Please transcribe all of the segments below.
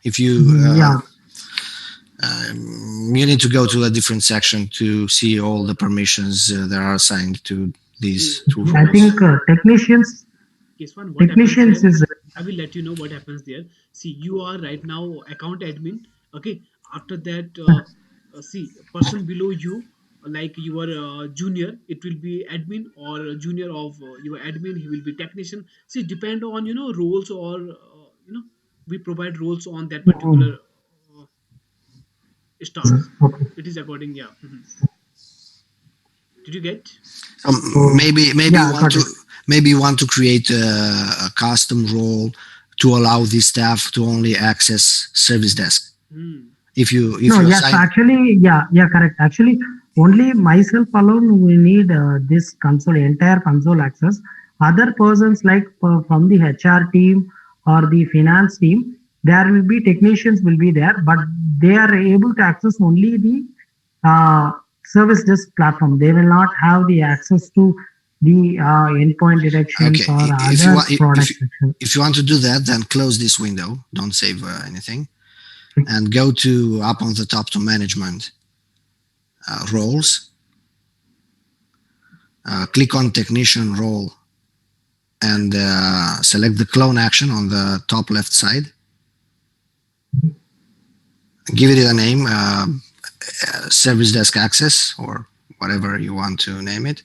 If you you need to go to a different section to see all the permissions that are assigned to these two roles. I think technicians. Keswan, what Technicians happens is there? I will let you know what happens there. See, you are right now account admin. Okay. After that, see, person below you, like your junior, it will be admin, or junior of your admin. He will be technician. See, depend on roles, or we provide roles on that particular staff. okay. It is according, yeah. Did you get? Maybe Yeah, got it. you want to create a custom role to allow the staff to only access service desk. If you No, yes, assign, actually, yeah, correct. Actually, only myself alone we need this console, entire console access. Other persons like from the HR team or the finance team, there will be technicians will be there, but they are able to access only the service desk platform. They will not have the access to the endpoint directions okay. or If you other want, product sections. if you want to do that, then close this window. Don't save anything, and go to up on the top to management roles. Click on technician role and select the clone action on the top left side. Give it a name, service desk access, or whatever you want to name it.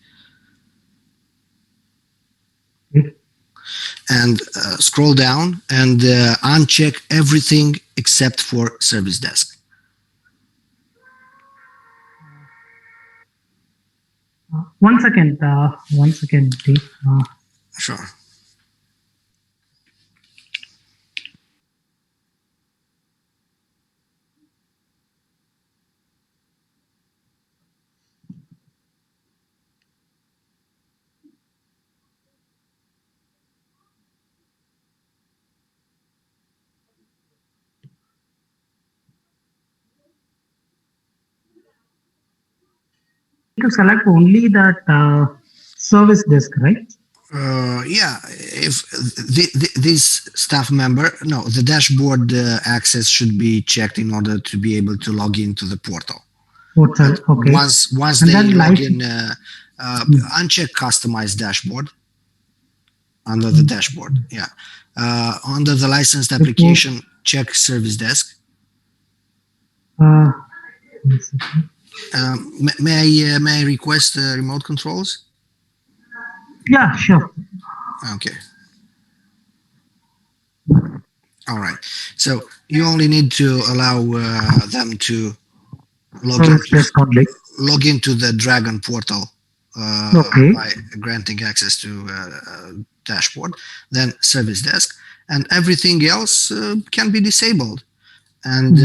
And scroll down and uncheck everything except for service desk. One second, Dave. Sure. To select only that service desk, right? Yeah, if this staff member, no, the dashboard access should be checked in order to be able to log into the portal. Portal, okay. Once And they then log in, uncheck customize dashboard under the dashboard. Yeah, under the licensed application, check service desk. one second. May I request remote controls? Yeah, sure. Okay. All right. So you only need to allow them to log into the Dragon portal by granting access to dashboard, then service desk, and everything else can be disabled. And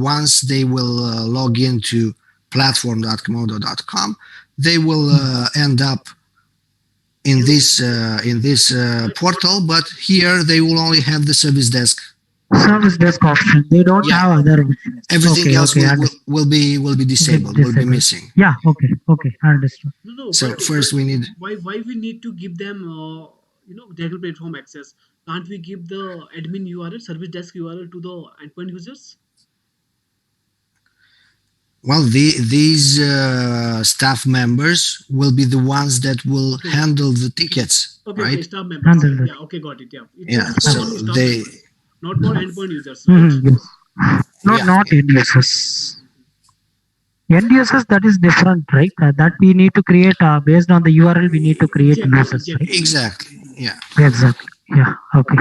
once they will log into platform.comodo.com, they will end up in this portal, but here they will only have the service desk. Service desk option. They don't have other options. Everything else will be disabled, will be missing. Yeah. Okay. I understood. No. So first we need. Why we need to give them Dragon platform access? Can't we give the admin URL, service desk URL to the endpoint users? Well, these staff members will be the ones that will handle the tickets, right? Okay, staff members. Yeah, okay, got it. Yeah. So they not for endpoint users, right? Yes. Not end users. End users, that is different, right? That we need to create based on the URL. We need to create users, right? Exactly. Yeah. Exactly. Yeah. Okay.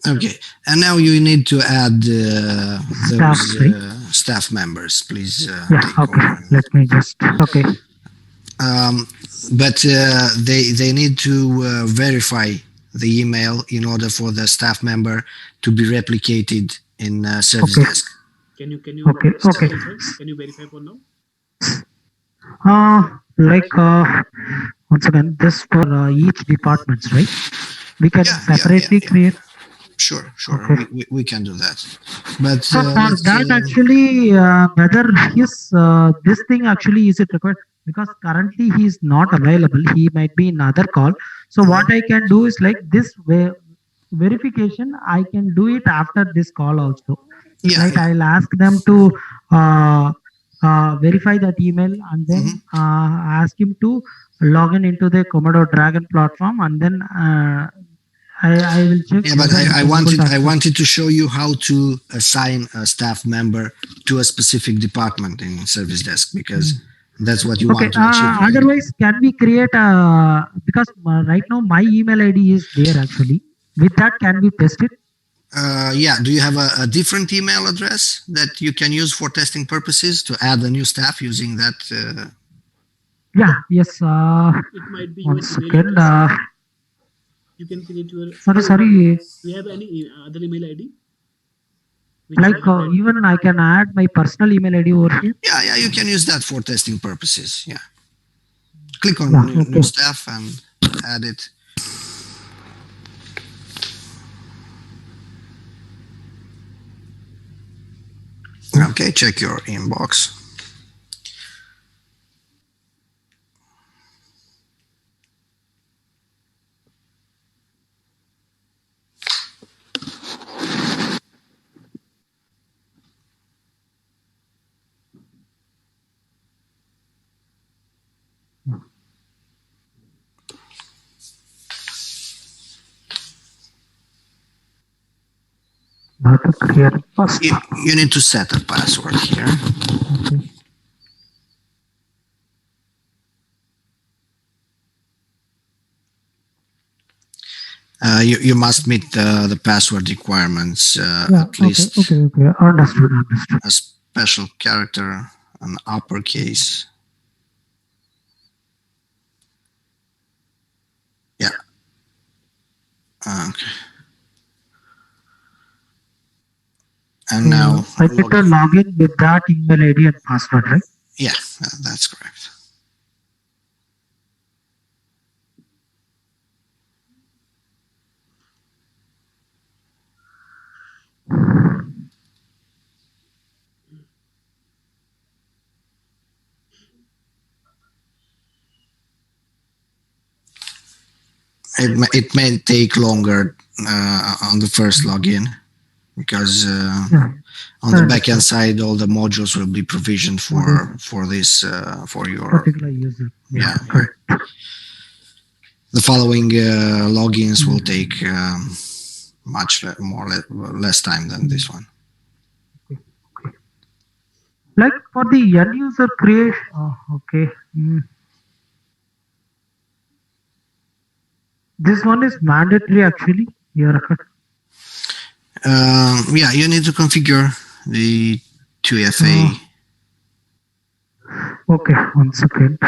Okay, and now you need to add those staff members, please. Okay. Let me just. Okay. But they need to verify the email in order for the staff member to be replicated in service desk. Can you Okay. Can you verify for now? Once again, this for each departments, right? We can separately create. Sure. Okay. We can do that. But so for that, actually, whether this thing actually is it required? Because currently he is not available. He might be in another call. So what I can do is like this way. verification, I can do it after this call also. Yeah. Right? I'll ask them to uh, verify that email and then Mhm. ask him to log in into the Comodo Dragon platform, and then I will check Yeah, but whether he I can able wanted to I access. wanted to show you how to assign a staff member to a specific department in service desk because that's what you Okay. want to achieve, right? Otherwise, can we create a, because right now my email ID is there actually. With that, can we test it? Yeah. Do you have a different email address that you can use for testing purposes to add a new staff using that? Yeah. Yes. It might be One your email second. address. You can create your Sorry. other email. Sorry. Do you have any other email ID which you Like have right now? even I can add my personal email ID over here. Yeah, yeah. You can use that for testing purposes. Yeah. Click on Yeah. new Okay. staff and add it. Okay. Check your inbox. How to create first. You need to set a password here. Okay. You must meet the password requirements, Yeah. at Okay. least Okay. Okay. Understood. Understood. a special character, an uppercase. Yeah. Okay. And now I need to log in with that email ID and password, right? yeah, that's correct. It may take longer on the first login because Yeah. on the backend side all the modules will be provisioned for this for your Particular user. yeah. Correct. The following logins will take much less time than this one. Like for the end user creation. Oh, okay. This one is mandatory actually. You're correct. Yeah, you need to configure the 2FA. Okay, one second.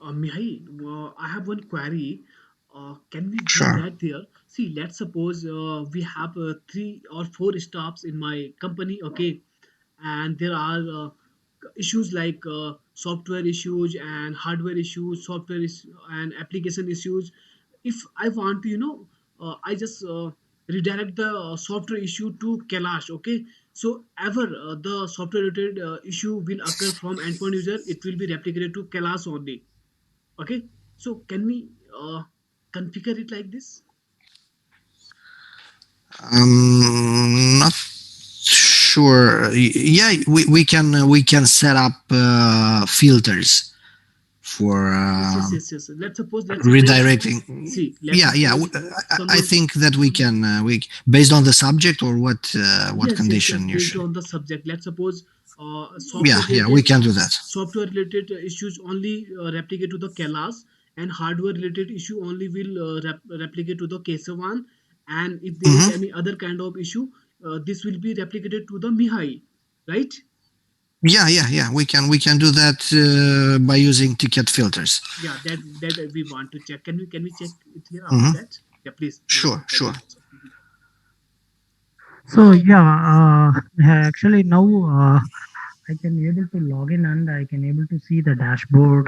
Mihai, I have one query. Can we do Sure. that there? See, let's suppose we have three or four staffs in my company, okay, and there are issues like software issues and hardware issues, and application issues. If I want to, I just redirect the software issue to Kailash, okay. So ever the software related issue will occur from endpoint user, it will be replicated to Kailash only. Okay, so can we configure it like this? Not sure. Yeah, we can set up filters for Yes. Let's suppose. redirecting. See, let's Yeah, yeah. suppose I someone. think that we can we based on the subject or what Yes. condition you Based should. on the subject, let's suppose Yeah, we can do that. software related issues only replicate to the Kelas, and hardware related issue only will replicate to the Kesavan. And if there is Hmm. any other kind of issue, this will be replicated to the Mihai, right? Yeah. We can do that by using ticket filters. Yeah, that we want to check. Can we check it here after Hmm. that? Yeah, please. Sure, sure. So actually now I can able to log in and I can able to see the dashboard,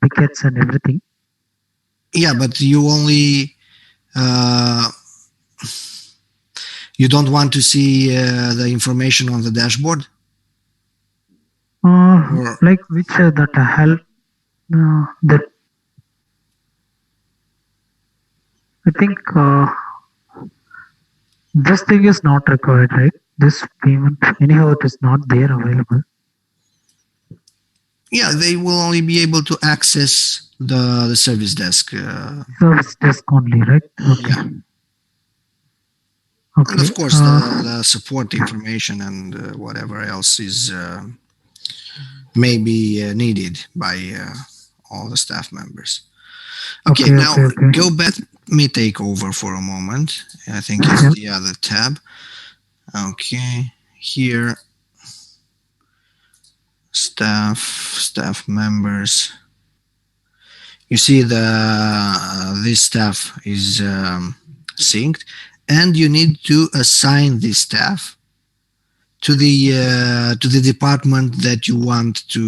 tickets and everything. Yeah, but you only uh, you don't want to see the information on the dashboard, or Like which that help that I think this thing is not required, right? This payment anyhow it is not there available. yeah, they will only be able to access the service desk. Service desk only, right? Okay, Yeah, and okay. of course the support information and whatever else is maybe needed by all the staff members. Okay, Okay, now okay, okay. go back. Let me take over for a moment. I think it's Yeah. the other tab. Okay, here, staff members. You see the this staff is synced, and you need to assign this staff to the department that you want to.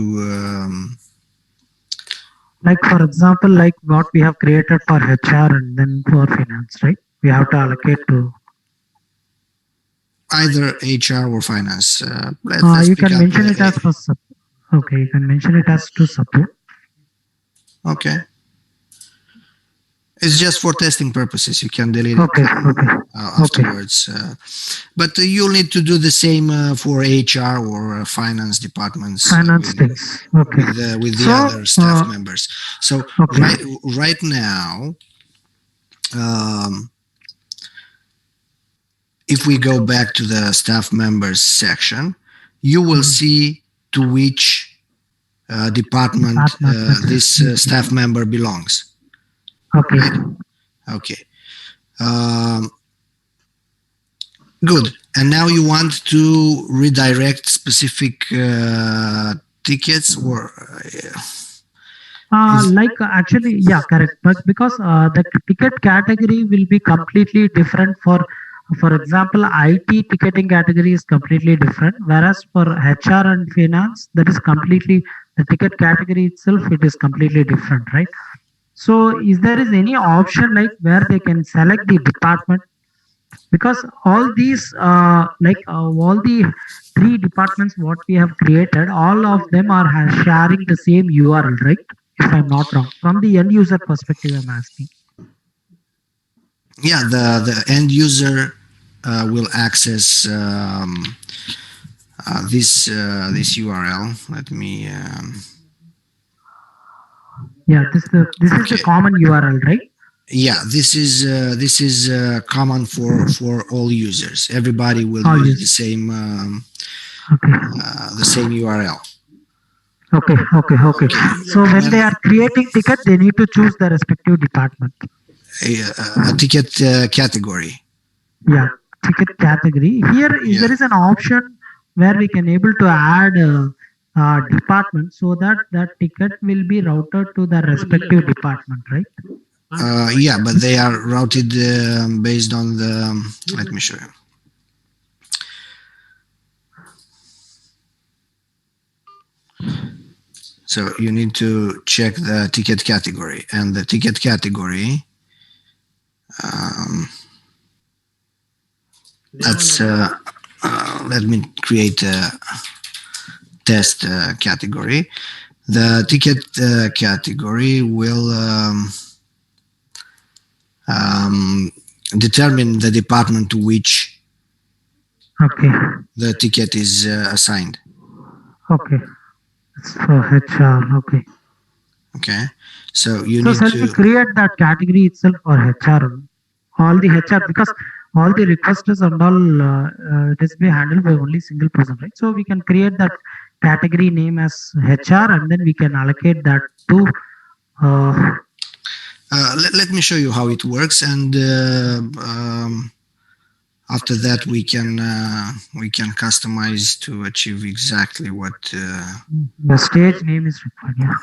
Like for example, like what we have created for HR and then for finance, right? We have to allocate to. Either HR or finance. Let's You pick can up. mention it as for okay, you can mention it as to support. Okay, it's just for testing purposes. You can delete it Okay, okay, okay. afterwards. But you'll need to do the same for HR or finance departments Finance things. Okay. with the So, other staff members. So okay. right now, um, if we go back to the staff members section, you will see to which department this staff member belongs. Okay. Right? Okay. Um, good. And now you want to redirect specific tickets or Actually, yeah, correct. But because the ticket category will be completely different for example, IT ticketing category is completely different, whereas for HR and finance, that is completely the ticket category itself. It is completely different, right? So, is there is any option like where they can select the department? Because all these all the three departments what we have created, all of them are sharing the same URL, right? If I'm not wrong, from the end user perspective I'm asking. yeah, the end user will access this URL. Let me. Yeah, this is the Okay. common URL, right? Yeah, this is common for all users. Everybody will All use users. Okay, the same URL. okay, okay, okay. Okay, So when and they are creating ticket, they need to choose the respective department. a ticket category. Yeah, ticket category. Here is Yeah. there is an option where we can able to add department so that that ticket will be routed to the respective department, right? Yeah, but they are routed based on the. Let me show you. So you need to check the ticket category, and the ticket category. That's let me create a test category. The ticket category will determine the department to which Okay, the ticket is assigned. okay. It's for HR. Okay. Okay, so you So need shall we to. create that category itself for HR? All the HR because all the requesters and all it is be handled by only single person, right? So we can create that category name as HR and then we can allocate that to uh, Let me show you how it works, and after that we can customize to achieve exactly what. the stage name is required. Yeah.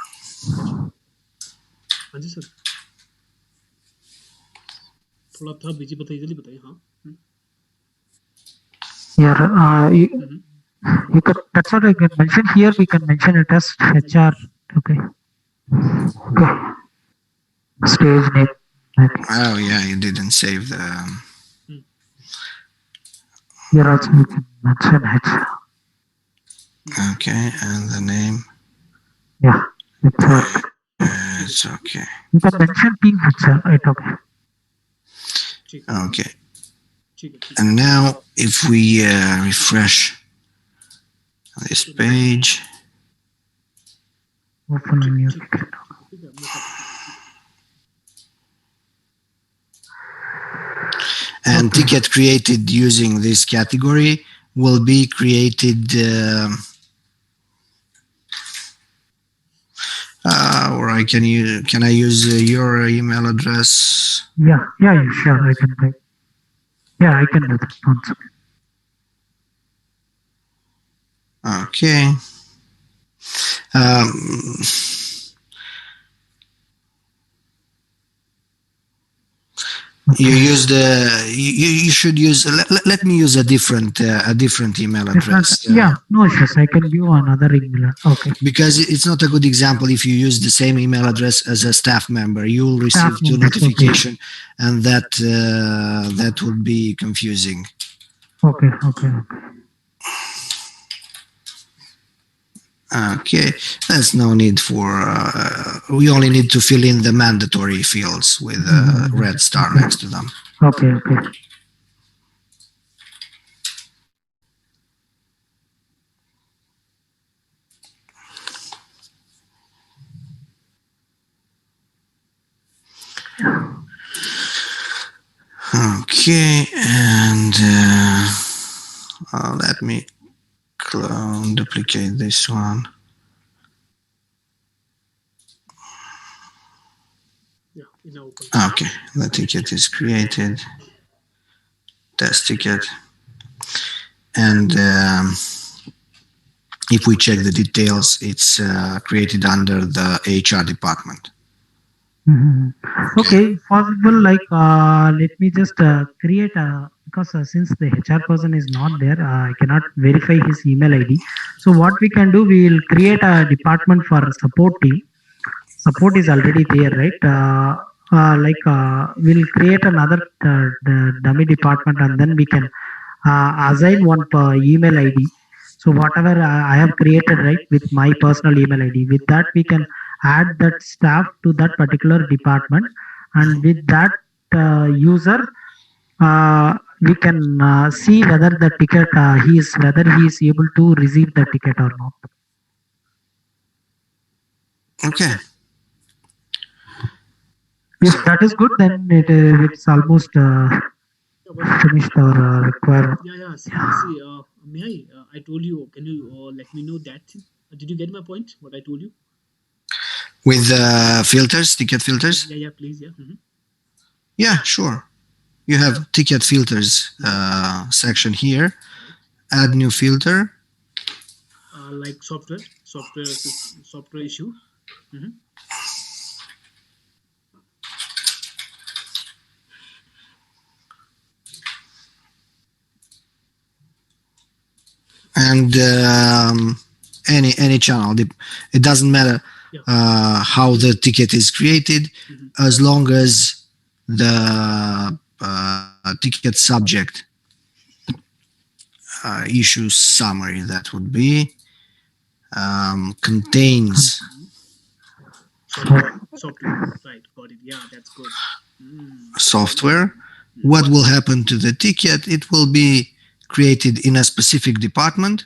हाँ जी sir, थोड़ा था busy, बताइए जल्दी बताइए। हाँ। Yeah, you can, that's what I can mention here. We can mention it as HR. Okay. Okay. Stage name. Okay. Oh yeah, you didn't save the. Here also we can mention HR. Okay, and the name. Yeah. HR. It's okay. You can mention team HR. Right. Okay. Okay. And now, if we refresh this page, Open a new ticket. and ticket created using this category will be created, or can I use your email address? Yeah, sure. I can type. Yeah, I can do that. One second. Okay. You use you should use. Let me use a different email address. Yeah, no issues. I can give another email. Okay. Because it's not a good example if you use the same email address as a staff member. You will receive two notification, and that would be confusing. Okay. Okay, there's no need for. We only need to fill in the mandatory fields with a red star next to them. Okay. Okay, and let me duplicate this one. Okay, the ticket is created. Test ticket. And if we check the details, it's created under the HR department. Okay, possible. Like, let me just create because since the HR person is not there, I cannot verify his email ID. So what we can do, we will create a department for support team. Support is already there, right? We'll create another dummy department, and then we can assign one per email ID. So whatever I have created, right, with my personal email ID, with that we can add that staff to that particular department, and with that user, we can see whether the ticket whether he is able to receive the ticket or not. Okay. If that is good, then it's almost finished our requirement. See, may I told you. Can you let me know that? Did you get my point? What I told you? With filters, ticket filters? Yeah, please, yeah. Yeah, sure. You have ticket filters section here. Add new filter. Like software issue. And any channel. It doesn't matter how the ticket is created, as long as the ticket subject issue summary, that would be, contains software. Right, got it. Yeah, that's good. Software. What will happen to the ticket? It will be created in a specific department.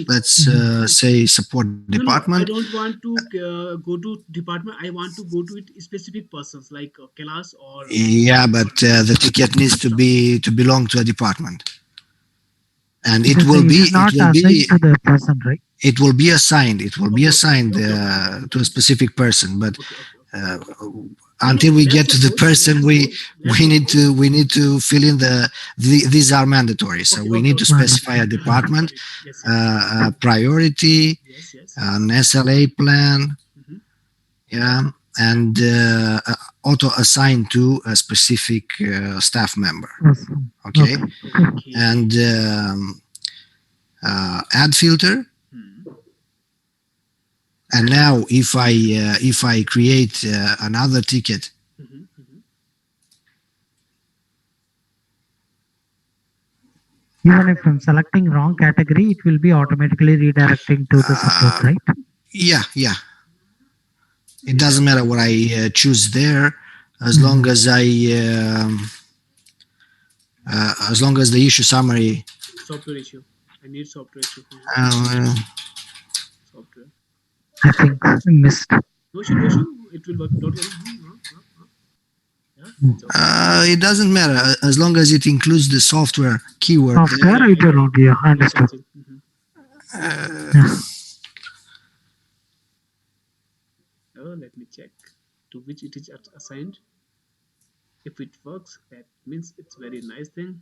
Let's say support department. No, I don't want to go to department. I want to go to it specific persons like class or. Yeah, but the ticket needs to belong to a department, and it will be to the person, right? It will be assigned. It will be assigned to a specific person, but. Until we get to the person, we need to fill in these are mandatory. So we need to specify a department, a priority, an SLA plan, yeah, and auto assign to a specific staff member. Okay, and add filter. Hmm. And now if I create another ticket, Hmm. Hmm. Even if I'm selecting wrong category, it will be automatically redirecting to the support, uh, right? yeah, yeah, it Yeah. doesn't matter what I choose there, as long Mhm. as as long as the issue summary. Software issue. I need software issue. Mhm. uh, Software. I think I missed. No issue, no issue. It will work. Don't worry. Yeah, it's okay. it doesn't matter as long as it includes the software keyword there. Software, I do not. Yeah, It's understood. fine. Hmm. Yeah. Oh, let me check to which it is assigned. If it works, that means it's very nice thing.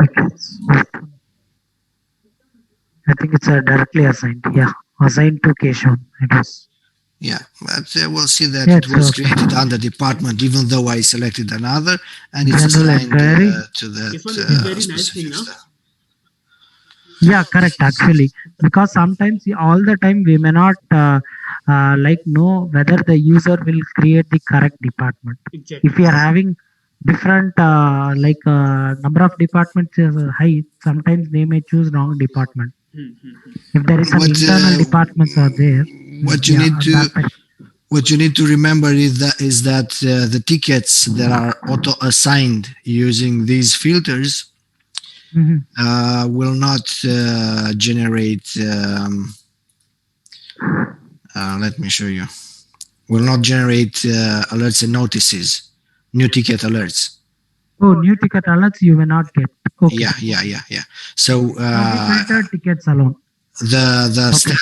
Okay. So, I think it's directly assigned. Yeah, assigned to Keshav. It was. Yeah, but we'll see that Yeah, it it's was okay. created under department, even though I selected another, and it's General assigned inquiry. to that This one it is very nice thing specific now. stuff. Yeah, correct. Actually, because sometimes all the time we may not like know whether the user will create the correct department. If Exactly. we are having different number of departments is high, sometimes they may choose wrong department. Hmm, hmm, hmm. If there is an What internal departments are there, what you yeah, need to that time. what you need to remember is that the tickets that are auto assigned using these filters Mhm. will not generate. Let me show you. Will not generate alerts and notices, new ticket alerts. Oh, new ticket alerts you may not get. Okay. Yeah, yeah, yeah, yeah. So Only filtered tickets alone. Okay.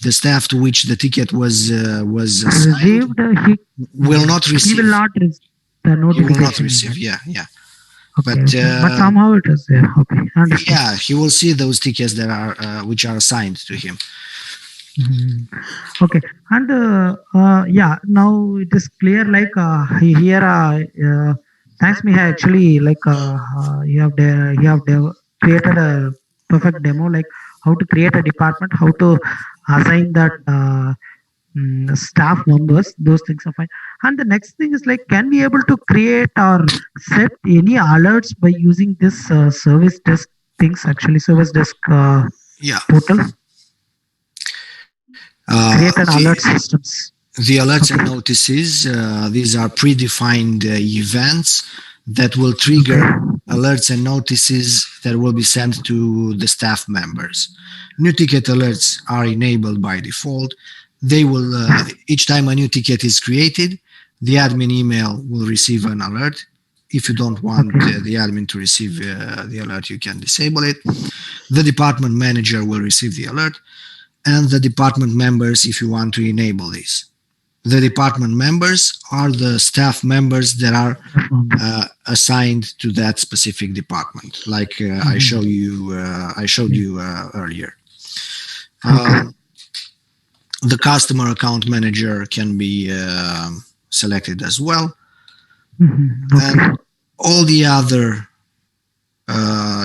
the staff to which the ticket was assigned Received, will not he will receive. not receive the He will not notification receive. email. Yeah, yeah. Okay, But okay. But somehow it is there. Okay, understood. yeah, he will see those tickets that are which are assigned to him. Mhm. Okay, and yeah, now it is clear. Like here, thanks, Miha. Actually, like you have created a perfect demo, like how to create a department, how to assign that staff members. Those things are fine. And the next thing is like, can we able to create or set any alerts by using this service desk things? Actually, service desk Yeah. portal Uh, create an the alert systems. the alerts and Okay. notices, these are predefined events that will Okay. trigger alerts and notices that will be sent to the staff members. New ticket alerts are enabled by default. They will, each time a new ticket is created, the admin email will receive an alert. If you don't want Okay. the admin to receive the alert, you can disable it. The department manager will receive the alert, and the department members if you want to enable this. The department members are the staff members that are Staff members. assigned to that specific department, like Mhm. I showed Yeah. you earlier. Okay. Um, the customer account manager can be selected as well, and Okay. all the other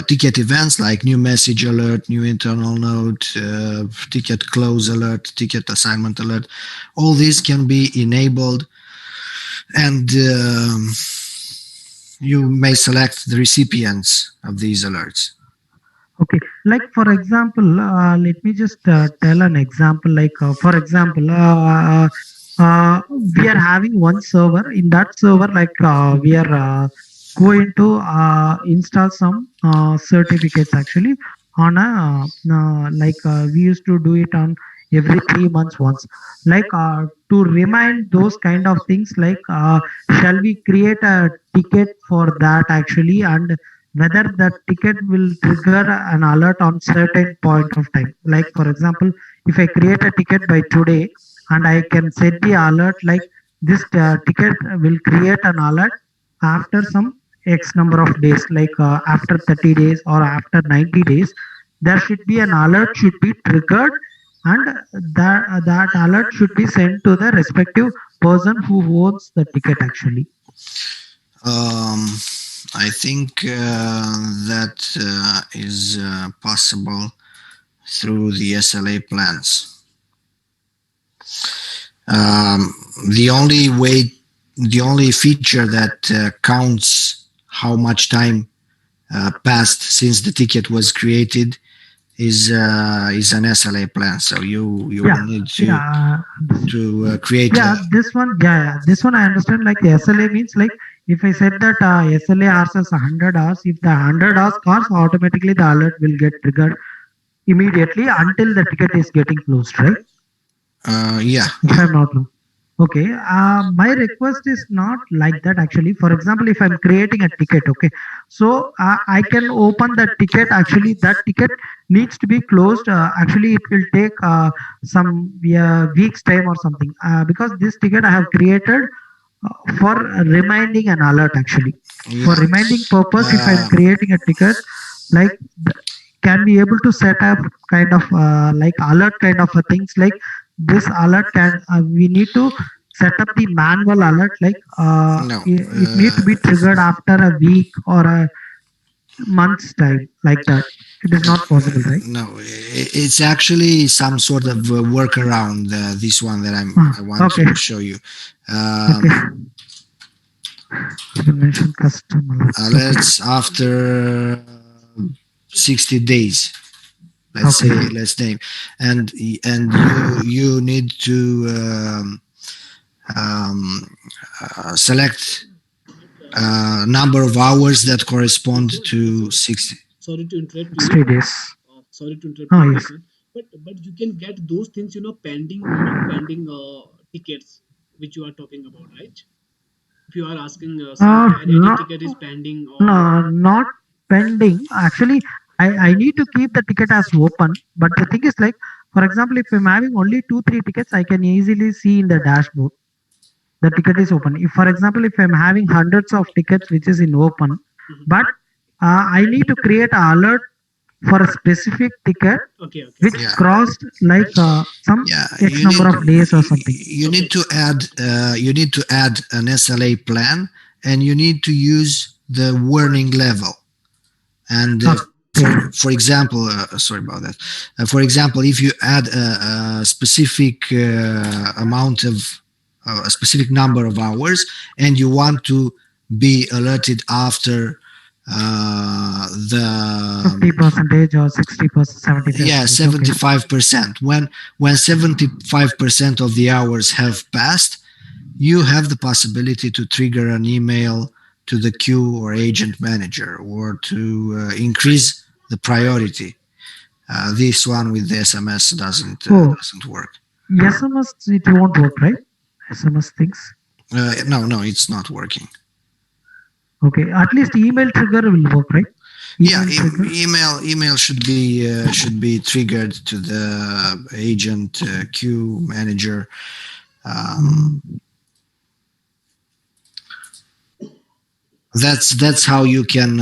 ticket events like new message alert, new internal note, ticket close alert, ticket assignment alert, all these can be enabled, and you may select the recipients of these alerts. Okay. Like for example, let me just tell an example. Like for example, we are having one server. In that server, like we are going to install some certificates actually on a like we used to do it on every 3 months once. Like to remind those kind of things. Like shall we create a ticket for that actually, and whether that ticket will trigger an alert on certain point of time. Like for example, if I create a ticket by today and I can set the alert like this ticket will create an alert after some x number of days, like after 30 days or after 90 days, there should be an alert should be triggered, and that alert should be sent to the respective person who owns the ticket actually. Um, I think that is possible through the SLA plans. Um, the only way, the only feature that counts how much time passed since the ticket was created is an SLA plan. So you Yeah, will need yeah, to create yeah. This one, yeah, yeah. This one I understand. Like SLA means like if I said that SLA hours is 100 hours, if the 100 hours course, automatically the alert will get triggered immediately until the ticket is getting closed, right? yeah. If I'm not wrong. Okay, my request is not like that actually. For example, if I'm creating a ticket, okay, so I can open that ticket. Actually, that ticket needs to be closed. Actually, it will take some weeks time or something because this ticket I have created for reminding an alert actually. For Yeah. reminding purpose, if I'm Uh, creating a ticket, like can be able to set up kind of like alert kind of things like this alert can we need to set up the manual alert like no. it need to be triggered after a week or a month's time like that. It is not possible, right? No, it's actually some sort of workaround. This one that I want Okay, to show you. okay. Um, You mentioned custom alerts. Okay, let's after 60 days. Let's say okay, let's name, and you need to um, select number of hours that correspond to Sorry, 60. sorry to interrupt you. 60 days. Sorry to interrupt Oh you, yes. Kishan. But you can get those things, pending, pending tickets which you are talking about, right? If you are asking some any No, ticket is pending or no, not pending. Actually, I need to keep the ticket as open. But the thing is, like, for example, if I'm having only two, three tickets, I can easily see in the dashboard the ticket is open. If, for example, if I'm having hundreds of tickets which is in open, Mhm. but I need to create an alert for a specific ticket Okay, okay, which Yeah. crossed like some Yeah, X number of days or something. you need okay, to add an SLA plan, and you need to use the warning level. And Okay. for example, sorry about that. For example, if you add a specific amount of a specific number of hours, and you want to be alerted after the 50 percentage or 60%, 70 yeah percentage. Okay. 75%, when 75% of the hours have passed, you have the possibility to trigger an email to the queue or agent manager, or to increase the priority. This one with the SMS Oh, doesn't work. SMS it won't work, right? SMS things. No, it's not working. Okay, at least email trigger will work, right? Yeah, Email trigger. email should be triggered to the agent queue manager. Um, Mm, that's how you can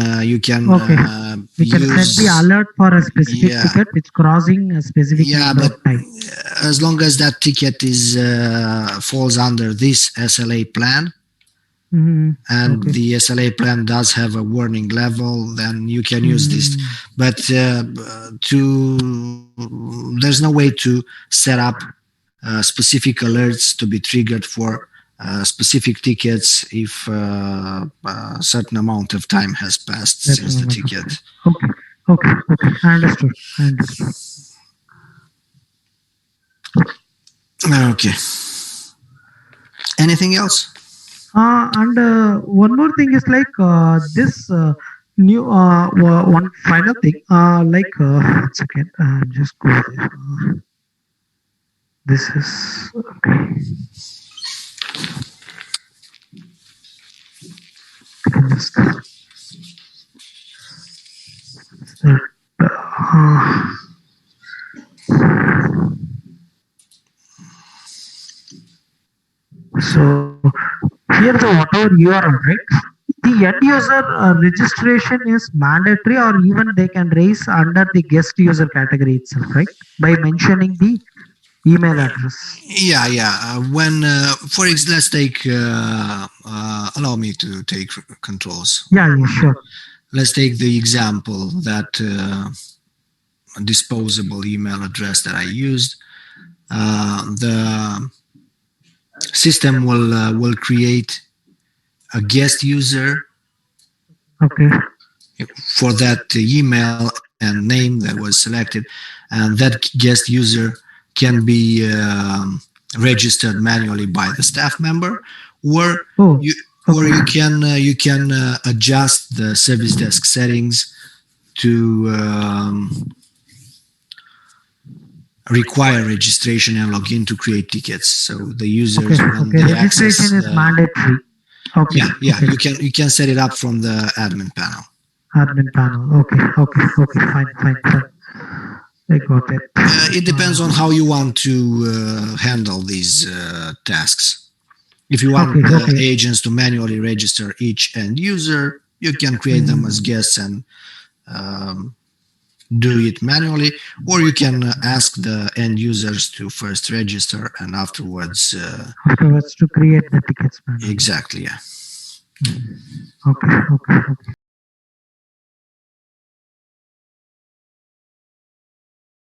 okay, we can set the use. alert for a specific Yeah, ticket which crossing a specific yeah, number but of time. as long as that ticket is falls under this SLA plan, Mm, and okay. the SLA plan does have a warning level, then you can use this. Mm, But to there's no way to set up specific alerts to be triggered for specific tickets if a certain amount of time has passed that's since the amount of ticket. time. Okay, okay, okay. I understood. I understood. Okay. Anything else? And one more thing is like this new one final thing. Like one second, just go there. This is okay. Just, uh, so here the whatever URL, right? The end user registration is mandatory, or even they can raise under the guest user category itself, right? By mentioning the email address. Yeah. When, let's take, allow me to take controls. Yeah, sure. Let's take the example that disposable email address that I used. The system will create a guest user Okay. for that email and name that was selected, and that guest user can be registered manually by the staff member, or Oh, you okay. you can adjust the service desk settings to require registration and login to create tickets. So the users, Okay. when Okay. they Registration access, is mandatory. Okay. yeah, Okay. you can set it up from the admin panel. Admin panel. Okay. Okay. Okay. Fine. Fine. Fine. I got it. It depends on how you want to handle these tasks. If you want Okay. Okay. agents to manually register each end user, you can create them as guests and um, do it manually, or you can ask the end users to first register and afterwards. Afterwards, to create the tickets manually. Exactly, yeah. Okay. Okay. Okay.